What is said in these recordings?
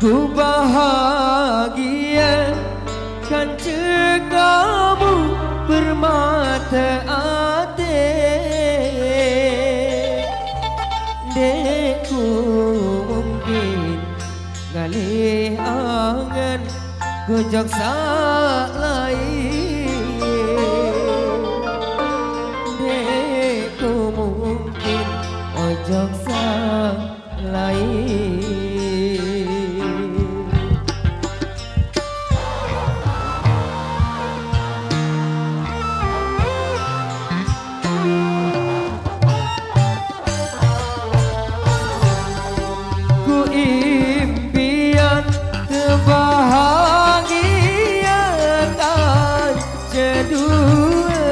Ku bahagia kan kamu bermata ate. Deku mungkin ngalih angan kejak lain. Deku mungkin ojok lain. Impian kebahagiaan kedua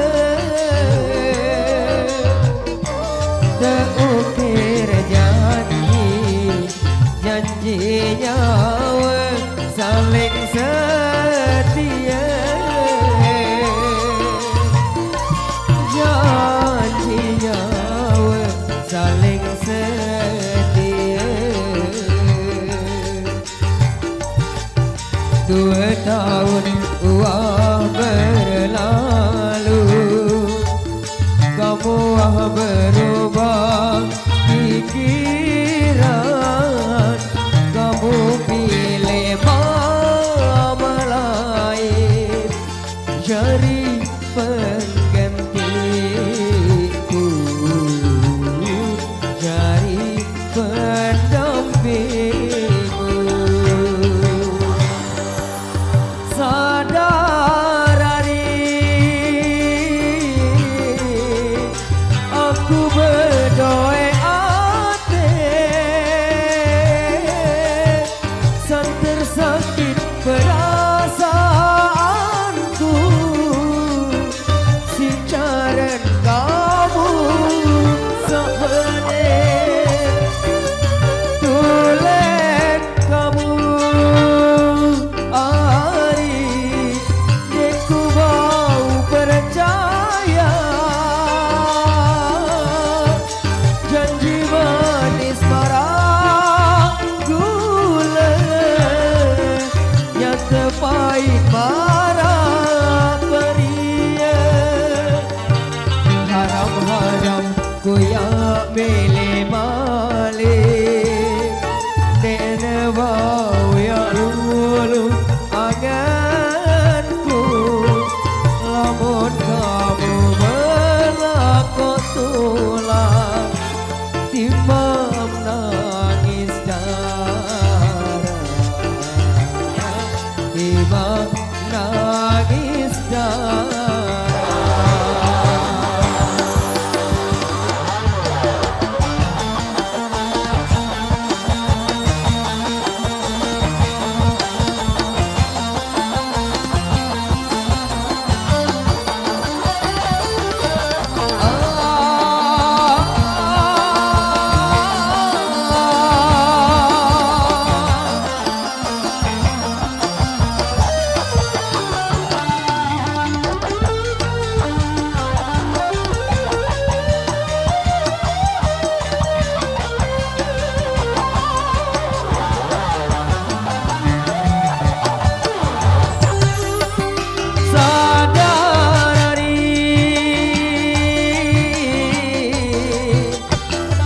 terukir janji nyawa saling setia. Janji nyawa saling setia. 2 tahun berlalu, kamu berubah pikiran, kamu pilih mama lain jadi penggantiku, jadi pendampingku. Sadar hari aku berdoa hati sang tersakit perasaanku si cara kamu sebenarnya tulen kamu pahit marah beria. Haram-haram ku ya mele male dene bau ya lulu anganku. Lamun kamu berlaku tulang timam nangis darah, timam nangis darah.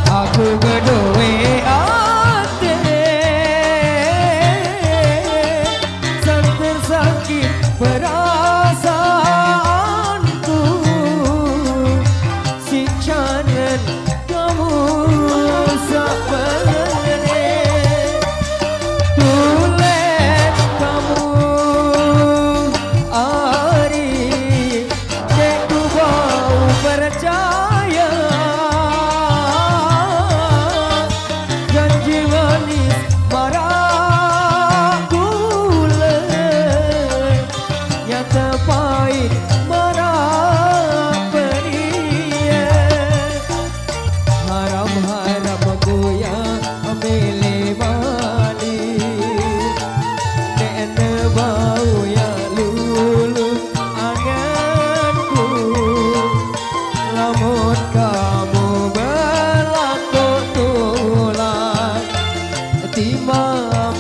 Aku berdoa hati sang tersakit perasaanku si canan kamu sebenarnya tulen kamu hari deku bau percaya. Pahit marah beria. Haram-haram ku ya ambil balik dene bau ya lulu anganku. Lamun kamu berlaku tulang timam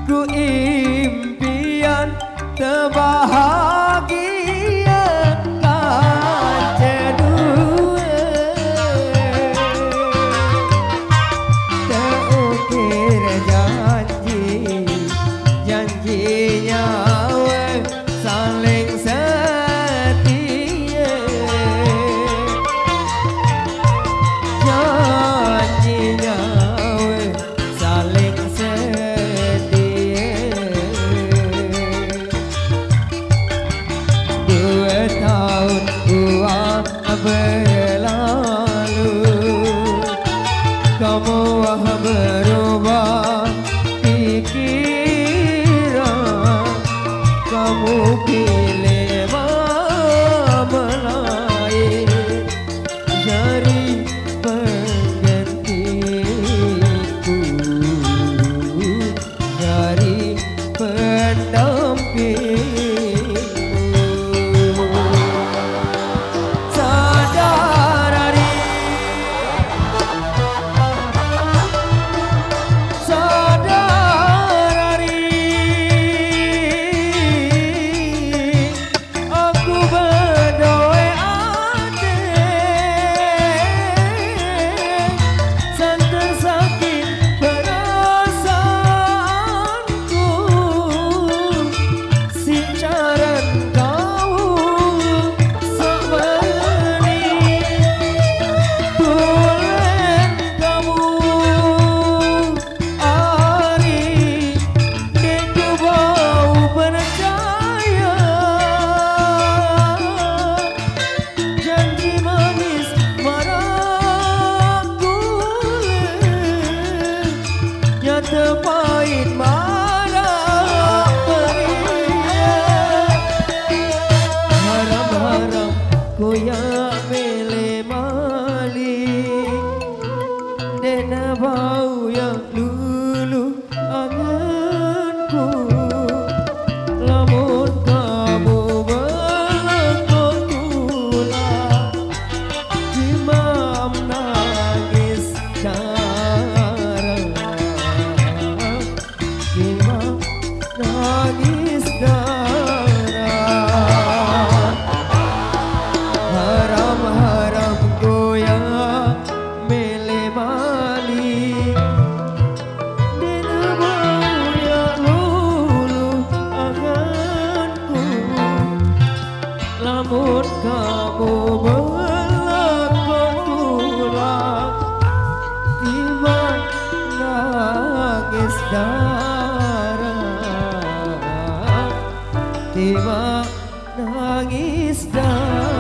ku impian terbahagia kan kedua terukir janjinya saling setia janjinya saling setia 2 tahun gua berlalu kamu berubah pikiran kamu pilih mempelai jadi penggantiku dari pendampingmu sadari aku berdoa ade sangat sakit perasaanku si caran kau seperti tulen kamu hari ku bau percaya janji manis marahku nyata pahit marah periak harap-harap koyak mele malik dena bau yang lulu anganku lamun kamu berlekot tulah imam nangis darah imam nangis darah haram-haram goyang mele malik dena bau yang lulu anganku lamun kamu berlekot tulah timbang nangis darah timbang nangis darah